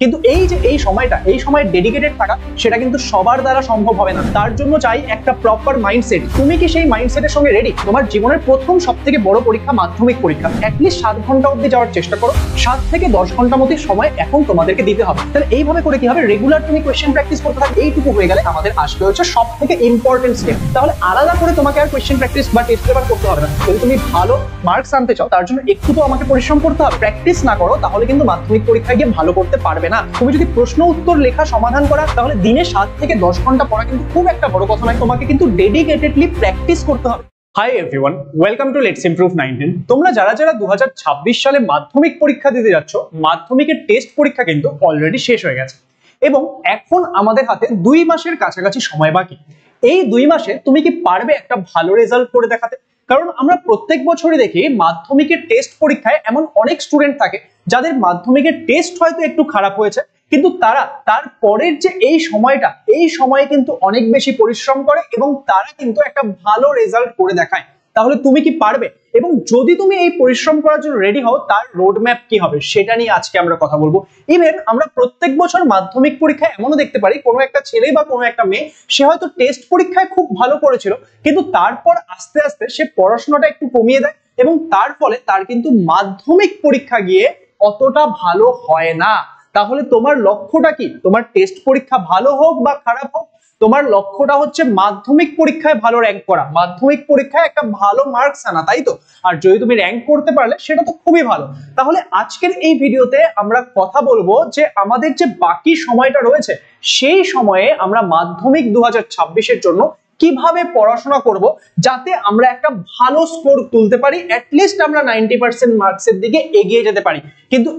কিন্তু এই সময় ডেডিকেটেড থাকা সেটা কিন্তু সবার দ্বারা সম্ভব হবে না। তার জন্য চাই একটা প্রপার মাইন্ডসেট। তুমি কি সেই মাইন্ডসেটের সঙ্গে রেডি? তোমার জীবনের প্রথম সবথেকে বড় পরীক্ষা মাধ্যমিক পরীক্ষা, অ্যাটলিস্ট 7 ঘন্টা অবধি যাওয়ার চেষ্টা করো। 7 থেকে 10 ঘন্টা মতো সময় এখন তোমাদেরকে দিতে হবে। তাহলে এইভাবে করে কি হবে, রেগুলার তুমি কোয়েশ্চেন প্র্যাকটিস করতে থাকবে। এইটুকু হয়ে গেলে আমাদের আসবে হচ্ছে সব থেকে ইম্পর্টেন্ট স্টেপ। তাহলে আলাদা করে তোমাকে আর কোয়েশ্চেন প্র্যাকটিস বা টেস্ট পেপার করতে হবে না। যদি তুমি ভালো মার্কস আনতে চাও তার জন্য একটু তো আমাকে পরিশ্রম করতে হবে। প্র্যাকটিস না করো তাহলে কিন্তু মাধ্যমিক পরীক্ষায় গিয়ে ভালো করতে পারবে না। তুমি যদি প্রশ্ন উত্তর লেখা সমাধান করা, তাহলে দিনে 7 থেকে 10 ঘন্টা পড়া কিন্তু খুব একটা বড় কথা নয়। তোমাকে কিন্তু ডেডিকেটেডলি প্র্যাকটিস করতে হবে। Hi everyone, welcome to let's improve 19। তোমরা যারা 2026 সালে মাধ্যমিক পরীক্ষা দিতে যাচ্ছ, মাধ্যমিকের টেস্ট পরীক্ষা কিন্তু অলরেডি শেষ হয়ে গেছে এবং এখন আমাদের হাতে 2 মাসের কাছাকাছি সময় বাকি। এই 2 মাসে তুমি কি পারবে একটা ভালো রেজাল্ট করে দেখাতে? কারণ আমরা প্রত্যেক বছরই দেখি মাধ্যমিকের টেস্ট পরীক্ষায় এমন অনেক স্টুডেন্ট থাকে যাদের মাধ্যমিকের টেস্ট হয়তো একটু খারাপ হয়েছে, কিন্তু তারা তার পরের যে এই সময়ে কিন্তু অনেক বেশি পরিশ্রম করে এবং তারা কিন্তু একটা ভালো রেজাল্ট করে দেখায়। তাহলে তুমি কি পারবে? এবং যদি তুমি এই পরিশ্রম করার জন্য রেডি হও, তার রোড ম্যাপ কি হবে সেটা নিয়ে আজকে আমরা কথা বলবো। ইভেন আমরা প্রত্যেক বছর মাধ্যমিক পরীক্ষায় এমনও দেখতে পারি কোনো একটা ছেলে বা কোনো একটা মেয়ে, সে হয়তো টেস্ট পরীক্ষায় খুব ভালো করেছিল, কিন্তু তারপর আস্তে আস্তে সে পড়াশোনাটা একটু কমিয়ে দেয় এবং তার ফলে তার কিন্তু মাধ্যমিক পরীক্ষা গিয়ে অতটা ভালো হয় না। তাহলে তোমার লক্ষ্যটা কি? তোমার টেস্ট পরীক্ষা ভালো হোক বা খারাপ হোক, তোমার লক্ষ্যটা হচ্ছে মাধ্যমিক পরীক্ষায় ভালো র্যাঙ্ক করা, মাধ্যমিক পরীক্ষায় একটা ভালো মার্কস আনা, তাই তো? আর যদি তুমি র্যাঙ্ক করতে পারলে সেটা তো খুবই ভালো। তাহলে আজকের এই ভিডিওতে আমরা কথা বলবো যে আমাদের যে বাকি সময়টা রয়েছে সেই সময়ে আমরা মাধ্যমিক 2026-এর জন্য কিভাবে পড়াশোনা করব যাতে আমরা একটা ভালো স্কোর তুলতে পারি, অ্যাটলিস্ট আমরা 90% মার্কসের দিকে এগিয়ে যেতে পারি। কিন্তু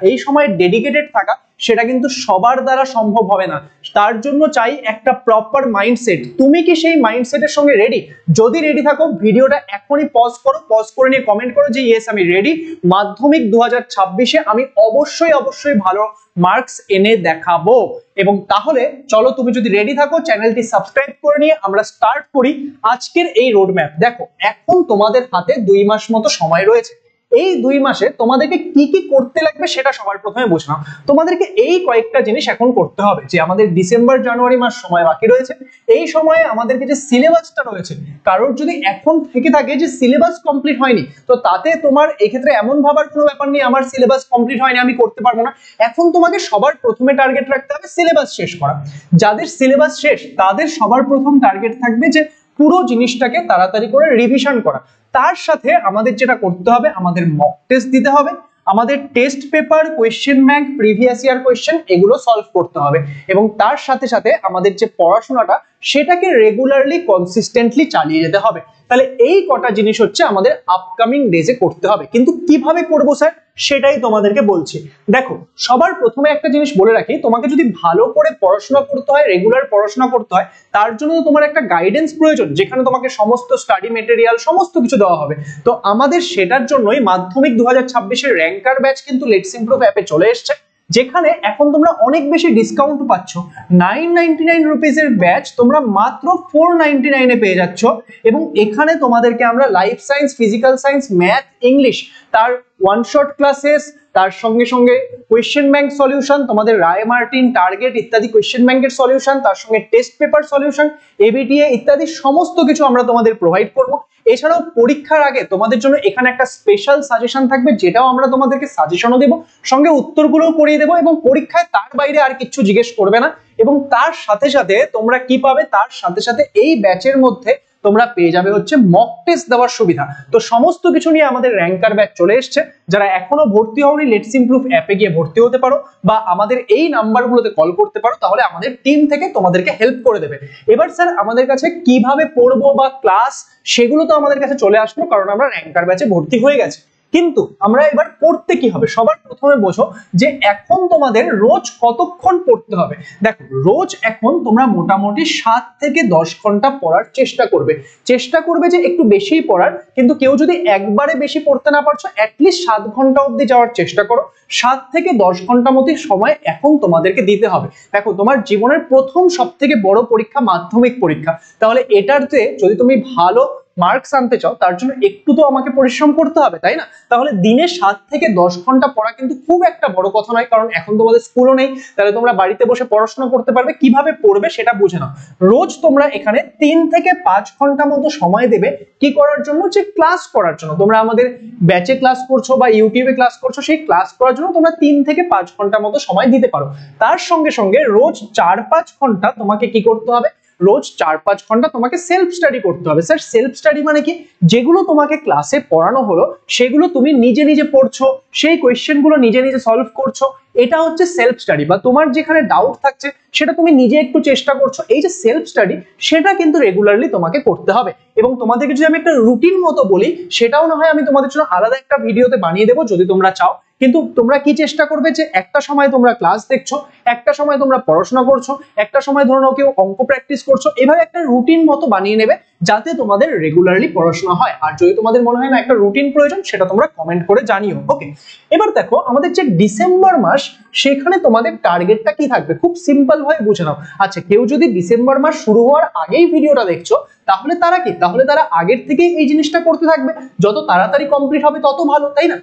এই সময় ডেডিকেটেড থাকা সেটা কিন্তু সবার দ্বারা সম্ভব হবে না। তার জন্য চাই একটা প্রপার মাইন্ডসেট। তুমি কি সেই মাইন্ডসেটের সঙ্গে রেডি? যদি রেডি থাকো ভিডিওটা এখনই পজ করে নিয়ে কমেন্ট করো যে ইয়েস আমি রেডি, মাধ্যমিক 2026-এ আমি অবশ্যই ভালো মার্কস এনে দেখাবো। এবং তাহলে চলো, তুমি যদি রেডি থাকো চ্যানেলটি সাবস্ক্রাইব করে নিয়ে আমরা স্টার্ট করি আজকের এই রোড ম্যাপ। দেখো, এখন তোমাদের হাতে 2 মাস মতো সময় রয়েছে। এই 2 মাসে তোমাদেরকে কি কি করতে লাগবে সেটা সবার প্রথমে বুঝে নাও। তোমাদেরকে এই কয়েকটা জিনিস এখন করতে হবে। যে আমাদের ডিসেম্বর জানুয়ারি মাস সময় বাকি রয়েছে, এই সময়ে আমাদেরকে যে সিলেবাসটা রয়েছে, কারোর যদি এখন থেকে থাকে যে সিলেবাস কমপ্লিট হয়নি, তো তাতে তোমার এক্ষেত্রে এমন ভাবার কোনো ব্যাপার নেই আমার সিলেবাস কমপ্লিট হয়নি আমি করতে পারবো না। এখন তোমাকে সবার প্রথমে টার্গেট রাখতে হবে সিলেবাস শেষ করা। যাদের সিলেবাস শেষ তাদের সবার প্রথম টার্গেট থাকবে যে পুরো জিনিসটাকে তাড়াতাড়ি করে রিভিশন করা। তার সাথে আমাদের যেটা করতে হবে, আমাদের মক টেস্ট দিতে হবে, আমাদের test paper, question bank, previous year question এগুলো সলভ করতে হবে এবং তার সাথে সাথে আমাদের যে পড়াশোনাটা সেটাকে রেগুলারলি কনসিস্টেন্টলি চালিয়ে যেতে হবে। তাহলে এই কটা জিনিস হচ্ছে আমাদের আপকামিং ডেজে করতে হবে। কিন্তু কিভাবে করবো স্যার সেটাই তোমাদেরকে বলছি। দেখো, সবার প্রথমে একটা জিনিস বলে রাখি, তোমাকে যদি ভালো করে পড়াশোনা করতে হয়, রেগুলার পড়াশোনা করতে হয়, তার জন্য তোমার একটা গাইডেন্স প্রয়োজন, যেখানে তোমাকে সমস্ত স্টাডি মেটেরিয়াল সমস্ত কিছু দেওয়া হবে। তো আমাদের সেটার জন্যই মাধ্যমিক 2026-এর র্যাঙ্কার ব্যাচ কিন্তু লেটস ইমপ্রুভ অ্যাপে চলে এসেছে, যেখানে এখন তোমরা অনেক বেশি ডিসকাউন্ট পাচ্ছ। 999 রুপিসের ব্যাচ তোমরা মাত্র 499 এ পেয়ে যাচ্ছ এবং এখানে তোমাদেরকে আমরা life science, physical science, math, English তার ওয়ান শট ক্লাসেস, তার সঙ্গে সঙ্গে কোয়েশ্চেন ব্যাংক সলিউশন, তোমাদের রায় মার্টিন, টার্গেট ইত্যাদি কোয়েশ্চেন ব্যাংকের সলিউশন, তার সঙ্গে টেস্ট পেপার সলিউশন, এবিটিএ ইত্যাদি সমস্ত কিছু আমরা তোমাদের প্রোভাইড করব। এছাড়াও পরীক্ষার আগে তোমাদের জন্য এখানে একটা স্পেশাল সাজেশন থাকবে, যেটাও আমরা তোমাদেরকে সাজেশনও দেবো, সঙ্গে উত্তরগুলোও করিয়ে দেবো এবং পরীক্ষায় তার বাইরে আর কিছু জিজ্ঞেস করবে না। এবং তার সাথে সাথে তোমরা কি পাবে, তার সাথে সাথে এই ব্যাচের মধ্যে তোমরা পেয়ে যাবে হচ্ছে মক টেস্ট দেওয়ার সুবিধা। তো সমস্ত কিছু নিয়ে আমাদের র্যাঙ্কার ব্যাচ চলে এসেছে। যারা এখনো ভর্তি হওনি লেটস ইমপ্রুভ অ্যাপে গিয়ে ভর্তি হতে পারো বা আমাদের এই নাম্বারগুলোতে কল করতে পারো, তাহলে আমাদের টিম থেকে তোমাদেরকে হেল্প করে দেবে। এবার স্যার আমাদের কাছে কিভাবে পড়বো বা ক্লাস, সেগুলো তো আমাদের কাছে চলে আসলো, কারণ আমরা র্যাঙ্কার ব্যাচে ভর্তি হয়ে গেছি। কিন্তু আমরা এবার পড়তে কি হবে, সবার প্রথমে বোঝো যে এখন তোমাদের রোজ কতক্ষণ পড়তে হবে। দেখো, রোজ এখন তোমরা মোটামুটি 7 থেকে 10 ঘন্টা পড়ার চেষ্টা করবে যে একটু বেশিই পড়ার। কিন্তু কেউ যদি একবারে বেশি পড়তে না পারছো, অ্যাটলিস্ট 7 ঘন্টা অবধি যাওয়ার চেষ্টা করো। 7 থেকে 10 ঘন্টা মতো সময় এখন তোমাদেরকে দিতে হবে। দেখো, তোমার জীবনের প্রথম সব থেকে বড় পরীক্ষা মাধ্যমিক পরীক্ষা, তাহলে এটাতে যদি তুমি ভালো মার্কস আনতে চাও তার জন্য একটু তো আমাকে পরিশ্রম করতে হবে, তাই না? তাহলে দিনে 7 থেকে 10 ঘন্টা পড়া কিন্তু খুব একটা বড় কথা নয়, কারণ এখন তোমাদের স্কুলও নেই, তাহলে তোমরা বাড়িতে বসে পড়াশোনা করতে পারবে। কিভাবে পড়বে সেটা বুঝে নাও। রোজ তোমরা এখানে 3 থেকে 5 ঘন্টা মতো সময় দেবে কি করার জন্য, যে ক্লাস করার জন্য। তোমরা আমাদের ব্যাচে ক্লাস করছো বা ইউটিউবে ক্লাস করছো, সেই ক্লাস করার জন্য তোমরা 3 থেকে 5 ঘন্টা মতো সময় দিতে পারো। তার সঙ্গে সঙ্গে রোজ 4-5 ঘন্টা তোমাকে কি করতে হবে, রোজ 4-5 ঘন্টা তোমাকে সেলফ স্টাডি করতে হবে। স্যার সেলফ স্টাডি মানে কি? যেগুলো তোমাকে ক্লাসে পড়ানো হলো সেগুলো তুমি নিজে নিজে পড়ছো, সেই কোয়েশ্চেন গুলো নিজে নিজে সলভ করছো, এটা হচ্ছে সেলফ স্টাডি। বা তোমার যেখানে ডাউট থাকছে সেটা তুমি নিজে একটু চেষ্টা করছো, এই যে সেলফ স্টাডি, সেটা কিন্তু রেগুলারলি তোমাকে করতে হবে। এবং তোমাদেরকে যদি আমি একটা রুটিন মতো বলি, সেটাও না হয় আমি তোমাদের জন্য আলাদা একটা ভিডিওতে বানিয়ে দেবো যদি তোমরা চাও। কিন্তু তোমরা কি চেষ্টা করবে যে একটা সময় তোমরা ক্লাস দেখছো, একটা সময় তোমরা পড়াশোনা করছো, একটা সময় ধরো কেউ অঙ্ক প্র্যাকটিস করছো, এভাবে একটা রুটিন মতো বানিয়ে নেবে যাতে তোমাদের রেগুলারলি পড়াশোনা হয়। আর যদি তোমাদের মনে হয় না একটা রুটিন প্রয়োজন, সেটা তোমরা কমেন্ট করে জানিও। ওকে, এবার দেখো আমাদের যে ডিসেম্বর মাস, সেখানে তোমাদের টার্গেটটা কি থাকবে খুব সিম্পল ভাবে বুঝে নাও। আচ্ছা, কেউ যদি ডিসেম্বর মাস শুরু হওয়ার আগেই ভিডিওটা দেখছো, তাহলে তারা কি, তাহলে তারা আগের থেকেই এই জিনিসটা করতে থাকবে, যত তাড়াতাড়ি কমপ্লিট হবে তত ভালো, তাই না?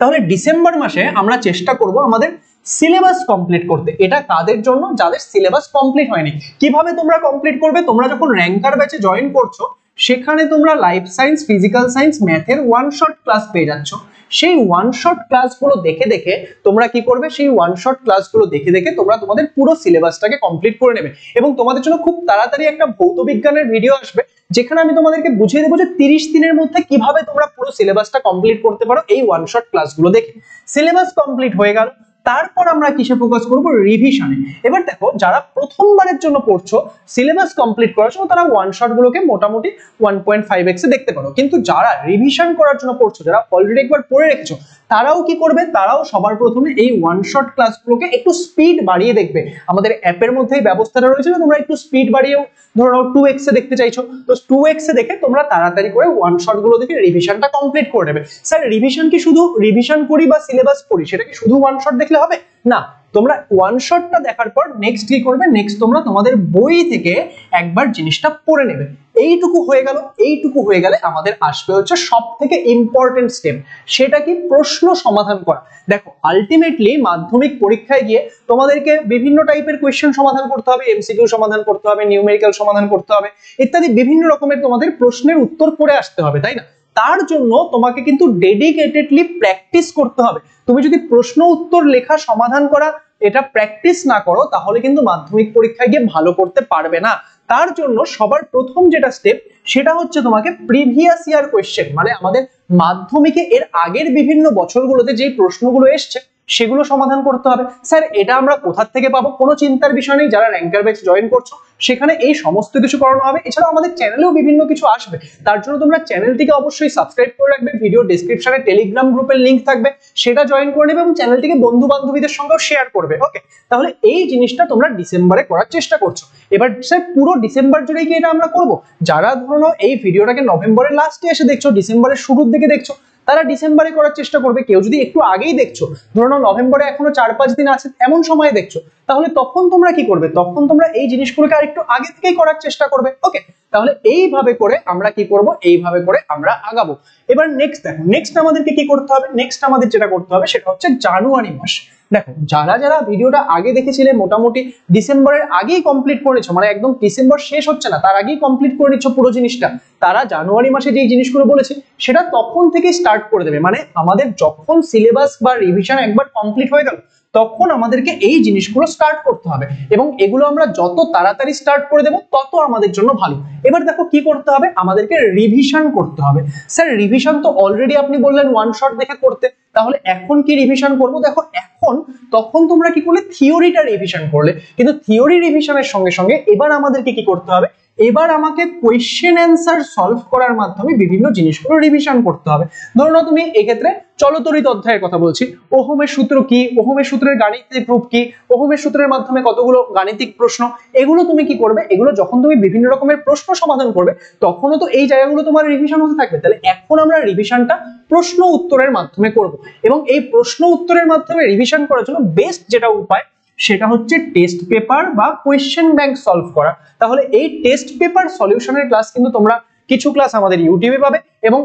তাহলে ডিসেম্বর মাসে আমরা চেষ্টা করব আমাদের সিলেবাস কমপ্লিট করতে। এটা কাদের জন্য? যাদের সিলেবাস কমপ্লিট হয়নি। কিভাবে তোমরা কমপ্লিট করবে? তোমরা যখন র্যাঙ্কার ব্যাচে জয়েন করছো, সেখানে তোমরা লাইফ সায়েন্স, ফিজিক্যাল সায়েন্স, ম্যাথের ওয়ান শট ক্লাস পেয়ে যাচ্ছ। সেই ওয়ান শট ক্লাসগুলো দেখে দেখে তোমরা কি করবে, সেই ওয়ান শট ক্লাসগুলো দেখে দেখে তোমরা তোমাদের পুরো সিলেবাসটাকে কমপ্লিট করে নেবে। এবং তোমাদের জন্য খুব তাড়াতাড়ি একটা ভৌত বিজ্ঞানের ভিডিও আসবে, যেখানে আমি তোমাদেরকে বুঝিয়ে দেবো যে 30 দিনের মধ্যে কিভাবে তোমরা পুরো সিলেবাসটা কমপ্লিট করতে পারো এই ওয়ান শট ক্লাসগুলো দেখে। সিলেবাস কমপ্লিট হয়ে গেল, তারপর আমরা কিসে ফোকাস করব? রিভিশনে। এবার দেখো, যারা প্রথমবারের জন্য পড়ছো, সিলেবাস কমপ্লিট করার জন্য তারা ওয়ান শট গুলোকে মোটামুটি 1.5x এ দেখতে পারো। কিন্তু যারা রিভিশন করার জন্য পড়ছো, যারা অলরেডি একবার পড়ে রেখেছো, তারাও কি করবে? তারাও সবার প্রথমে এই ওয়ান শট ক্লাসগুলোকে একটু স্পিড বাড়িয়ে দেখবে। আমাদের অ্যাপের মধ্যেই ব্যবস্থাটা রয়েছে যে তোমরা একটু স্পিড বাড়িয়েও, ধরো 2x এ দেখতে চাইছো, তো 2x এ দেখে তোমরা তাড়াতাড়ি করে ওয়ান শট গুলো দেখে রিভিশনটা কমপ্লিট করে নেবে। স্যার রিভিশন কি শুধু রিভিশন করি বা সিলেবাস পড়ি, সেটা কি শুধু ওয়ান শট দেখলে হবে? না, তোমরা ওয়ান শটটা দেখার পর নেক্সট কি করবে? নেক্সট তোমরা তোমাদের বই থেকে একবার জিনিসটা পড়ে নেবে। এইটুকু হয়ে গেল। এইটুকু হয়ে গেলে আমাদের আসবে হচ্ছে সব থেকে ইম্পর্টেন্ট স্টেপ, সেটা কি? প্রশ্ন সমাধান করা। দেখো, আলটিমেটলি মাধ্যমিক পরীক্ষায় গিয়ে তোমাদেরকে বিভিন্ন টাইপের কোয়েশ্চেন সমাধান করতে হবে, এমসিকিউ সমাধান করতে হবে, নিউমেরিক্যাল সমাধান করতে হবে, ইত্যাদি বিভিন্ন রকমের তোমাদের প্রশ্নের উত্তর করে আসতে হবে, তাই না? তার জন্য তোমাকে কিন্তু ডেডিকেটেডলি প্র্যাকটিস করতে হবে। তুমি যদি প্রশ্ন উত্তর লেখা, সমাধান করা এটা প্র্যাকটিস না করো, তাহলে কিন্তু মাধ্যমিক পরীক্ষায় গিয়ে ভালো করতে পারবে না। তার জন্য সবার প্রথম যেটা স্টেপ, সেটা হচ্ছে তোমাকে প্রিভিয়াস ইয়ার কোয়েশ্চেন, মানে আমাদের মাধ্যমিকে এর আগের বিভিন্ন বছরগুলোতে যে প্রশ্নগুলো এসছে সেগুলো সমাধান করতে হবে। স্যার এটা আমরা কোথা থেকে পাবো? কোনো চিন্তার বিষয় নেই, যারা র্যাঙ্কার ব্যাচ জয়েন করছো সেখানে এই সমস্ত কিছু করানো হবে। এছাড়াও আমাদের চ্যানেলেও বিভিন্ন কিছু আসবে, তার জন্য তোমরা চ্যানেলটিকে অবশ্যই সাবস্ক্রাইব করে রাখবে। ভিডিও ডেসক্রিপশনে টেলিগ্রাম গ্রুপের লিংক থাকবে, সেটা জয়েন করে নেবে এবং চ্যানেলটিকে বন্ধু বান্ধবীদের সঙ্গেও শেয়ার করবে। ওকে, তাহলে এই জিনিসটা তোমরা ডিসেম্বরে করার চেষ্টা করছো। এবার স্যার পুরো ডিসেম্বর জুড়েই কি এটা আমরা করবো? যারা ধরো এই ভিডিওটাকে নভেম্বরের লাস্টে এসে দেখছো, ডিসেম্বরের শুরুর দিকে দেখছো, তারা ডিসেম্বরে করার চেষ্টা করবে। কেউ যদি একটু আগেই দেখছো, ধরো নভেম্বরে এখনো 4-5 দিন আছে, এমন সময় দেখছো, তাহলে তখন তোমরা কি করবে? তখন তোমরা এই জিনিসগুলোকে আরেকটু আগে থেকেই করার চেষ্টা করবে। ওকে, তাহলে এইভাবে করে আমরা কি করব? এইভাবে করে আমরা আগাবো। এবার নেক্সট দেখো, নেক্সট আমাদেরকে কি করতে হবে? নেক্সট আমাদের যেটা করতে হবে সেটা হচ্ছে জানুয়ারি মাস। দেখো, যারা যারা ভিডিওটা আগে দেখেছিলে, মোটামুটি ডিসেম্বরের আগেই কমপ্লিট করেছো, মানে একদম ডিসেম্বর শেষ হচ্ছে না তার আগেই কমপ্লিট করে নিচ্ছ পুরো জিনিসটা, তারা জানুয়ারি মাসে যে জিনিসগুলো বলেছে সেটা তখন থেকে স্টার্ট করে দেবে। মানে আমাদের যখন সিলেবাস বা রিভিশন একবার কমপ্লিট হয়ে গেল, তখন আমাদেরকে এই জিনিসগুলো স্টার্ট করতে হবে এবং এগুলো আমরা যত তাড়াতাড়ি স্টার্ট করে দেব তত আমাদের জন্য ভালো। এবার দেখো কি করতে হবে? আমাদেরকে রিভিশন করতে হবে। স্যার রিভিশন তো অলরেডি আপনি বললেন ওয়ান শট দেখে করতে, তাহলে এখন কি রিভিশন করব? দেখো এখন, তখন তোমরা কি করলে? থিওরিটা রিভিশন করলে, কিন্তু থিওরি রিভিশনের সঙ্গে সঙ্গে এবার আমাদেরকে কি করতে হবে? এবার আমাকে কোয়েশ্চেন অ্যান্সার সলভ করার মাধ্যমে বিভিন্ন জিনিসগুলো রিভিশন করতে হবে। ধরো না, তুমি এক্ষেত্রে চলতরিত অধ্যায়ের কথা বলছি, ওহমের সূত্র কি, ওহমের সূত্রের গাণিতিক রূপ কি, ওহমের সূত্রের মাধ্যমে কতগুলো গাণিতিক প্রশ্ন, এগুলো তুমি কি করবে? এগুলো যখন তুমি বিভিন্ন রকমের প্রশ্ন সমাধান করবে, তখনও তো এই জায়গাগুলো তোমার রিভিশন হতে থাকবে। তাহলে এখন আমরা রিভিশনটা প্রশ্ন উত্তরের মাধ্যমে করব এবং এই প্রশ্ন উত্তরের মাধ্যমে রিভিশন করার জন্য বেস্ট যেটা উপায়, সেটা হচ্ছে টেস্ট পেপার বা কোয়েশ্চেন ব্যাংক সলভ করা। তাহলে এই টেস্ট পেপার সলিউশনের ক্লাস কিন্তু তোমরা কিছু ক্লাস আমাদের ইউটিউবে পাবে, এবং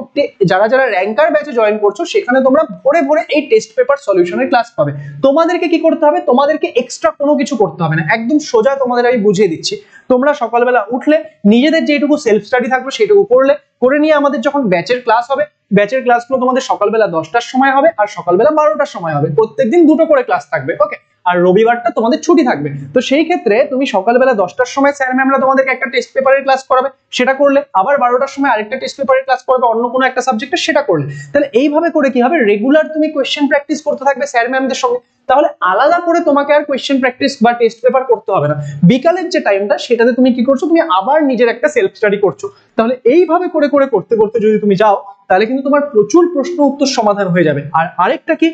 যারা যারা র্যাঙ্কার ব্যাচে জয়েন করছো সেখানে তোমরা ভরে ভরে এই টেস্ট পেপার সলিউশনের ক্লাস পাবে। তোমাদেরকে কি করতে হবে, তোমাদেরকে এক্সট্রা কোনো কিছু করতে হবে না, একদম সোজা তোমাদের আমি বুঝিয়ে দিচ্ছি। তোমরা সকালবেলা উঠলে নিজেদের যেটুকু সেলফ স্টাডি থাকবে সেটুকু করে নিয়ে আমাদের যখন ব্যাচের ক্লাস হবে, ব্যাচের ক্লাসগুলো তোমাদের সকালবেলা 10টার সময় হবে আর সকালবেলা 12টার সময় হবে, প্রত্যেকদিন দুটো করে ক্লাস থাকবে, ওকে। আর রবিবারটা তোমাদের ছুটি থাকবে। তো সেই ক্ষেত্রে তুমি সকালবেলা 10টার সময় স্যার ম্যামরা তোমাদেরকে একটা টেস্ট পেপারের ক্লাস করাবে, সেটা করলে, আবার 12টার সময় আরেকটা টেস্ট পেপারের ক্লাস করবে অন্য কোনো একটা সাবজেক্টের, সেটা করলে। তাহলে এইভাবে করে কি হবে, রেগুলার তুমি কোয়েশ্চেন প্র্যাকটিস করতে থাকবে স্যার ম্যামদের সঙ্গে। তাহলে আলাদা করে তোমাকে আর কোয়েশ্চেন প্র্যাকটিস বা টেস্ট পেপার করতে হবে না। বিকালের যে টাইমটা সেটাতে তুমি কি করছো, তুমি আবার নিজের একটা সেলফ স্টাডি করছো। তাহলে এইভাবে করে করে করতে করতে যদি তুমি যাও তাহলে কিন্তু তোমার প্রচুর প্রশ্ন উত্তর সমাধান হয়ে যাবে। আর আরেকটা কি,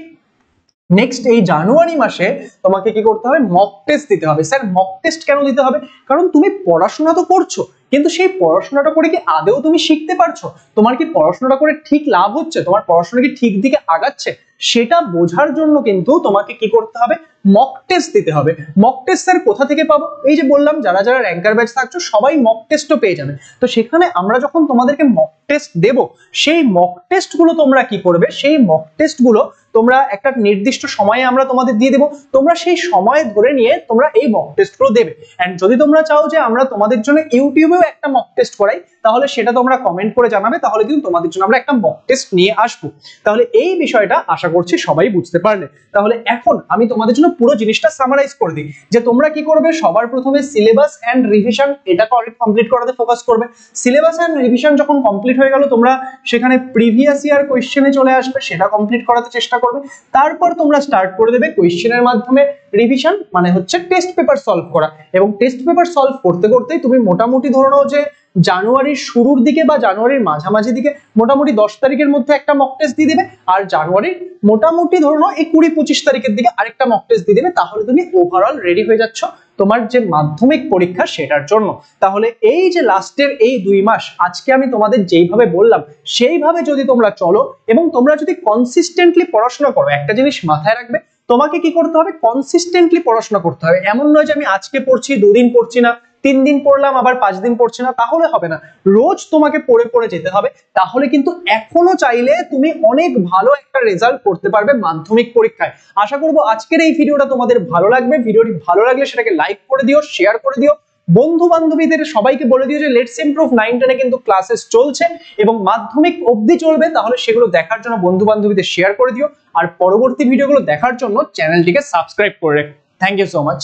নেক্সট এই জানুয়ারি মাসে তোমাকে কি করতে হবে, মক টেস্ট দিতে হবে। স্যার মক টেস্ট কেন দিতে হবে, কারণ তুমি পড়াশোনা তো করছো, কিন্তু সেই পড়াশোনাটা করে কি আদৌ তুমি শিখতে পারছো, তোমার কি পড়াশোনাটা করে ঠিক লাভ হচ্ছে, তোমার পড়াশোনা কি ঠিক দিকে আগাচ্ছে, সেটা বোঝার জন্য কিন্তু তোমাকে কি করতে হবে, মক টেস্ট দিতে হবে। মক টেস্ট স্যার কোথা থেকে পাবো, এই যে বললাম যারা যারা র্যাঙ্কার ব্যাচ থাকছো সবাই মক টেস্টও পেয়ে যাবে। তো সেখানে আমরা যখন তোমাদেরকে মক টেস্ট দেব, সেই মক টেস্ট গুলো তোমরা কি করবে, সেই মক টেস্ট গুলো তোমরা একটা নির্দিষ্ট সময়ে আমরা তোমাদের দিয়ে দেবো, তোমরা সেই সময় ধরে নিয়ে তোমরা এই মক টেস্ট গুলো দেবে। এন্ড যদি তোমরা চাও যে আমরা তোমাদের জন্য ইউটিউবেও একটা মক টেস্ট করাই, তাহলে সেটা তোমরা কমেন্ট করে জানাবে, তাহলে কিন্তু তোমাদের জন্য আমরা একটা মক টেস্ট নিয়ে আসবো। তাহলে এই বিষয়টা আশা করছি সবাই বুঝতে পারলে। তাহলে এখন আমি তোমাদের জন্য পুরো জিনিসটা সামারাইজ করে দিই, যে তোমরা কি করবে, সবার প্রথমে সিলেবাস এন্ড রিভিশন এটা কমপ্লিট করাতে ফোকাস করবে। সিলেবাস এন্ড রিভিশন যখন কমপ্লিট হয়ে গেল, তোমরা সেখানে প্রিভিয়াস ইয়ার কোয়েশ্চেনে চলে আসবে, সেটা কমপ্লিট করাতে চেষ্টা করবে। তারপর তোমরা স্টার্ট করে দেবে কোয়েশ্চেনের মাধ্যমে রিভিশন, মানে হচ্ছে টেস্ট পেপার সলভ করা। এবং টেস্ট পেপার সলভ করতে করতেই তুমি মোটামুটি ধরে নাও যে জানুয়ারির শুরুর দিকে বা জানুয়ারির মাঝামাঝি দিকে মোটামুটি 10 তারিখের মধ্যে একটা মক টেস্ট দিয়ে দেবে, আর জানুয়ারির মোটামুটি ধরে নাও এই 20-25 তারিখের দিকে আরেকটা মক টেস্ট দিয়ে দেবে। তাহলে তুমি ওভারঅল রেডি হয়ে যাচ্ছ তোমার যে মাধ্যমিক পরীক্ষা সেটার জন্য। তাহলে এই যে লাস্টের এই 2 মাস আজকে আমি তোমাদের যেইভাবে বললাম সেইভাবে যদি তোমরা চলো এবং তোমরা যদি কনসিস্টেন্টলি পড়াশোনা করো, একটা জিনিস মাথায় রাখবে, তোমাকে কি করতে হবে, কনসিস্টেন্টলি পড়াশোনা করতে হবে। এমন নয় যে আমি আজকে পড়ছি, 2 দিন পড়ছি না, 3 দিন পড়লাম আবার 5 দিন পড়ছি না, তাহলে হবে না। রোজ তোমাকে পড়ে পড়ে যেতে হবে, তাহলে কিন্তু এখনো চাইলে তুমি অনেক ভালো একটা রেজাল্ট করতে পারবে মাধ্যমিক পরীক্ষায়। আশা করব আজকের এই ভিডিওটা তোমাদের ভালো লাগবে। ভিডিওটি ভালো লাগলে সেটাকে লাইক করে দিও, শেয়ার করে দিও, বন্ধু বান্ধবীদের সবাইকে বলে দিও যে লেটস ইমপ্রুভ 9-10 এ কিন্তু ক্লাসেস চলছে এবং মাধ্যমিক অবধি চলবে। তাহলে সেগুলো দেখার জন্য বন্ধু বান্ধবীদের শেয়ার করে দিও, আর পরবর্তী ভিডিওগুলো দেখার জন্য চ্যানেলটিকে সাবস্ক্রাইব করে রেখো। Thank you so much.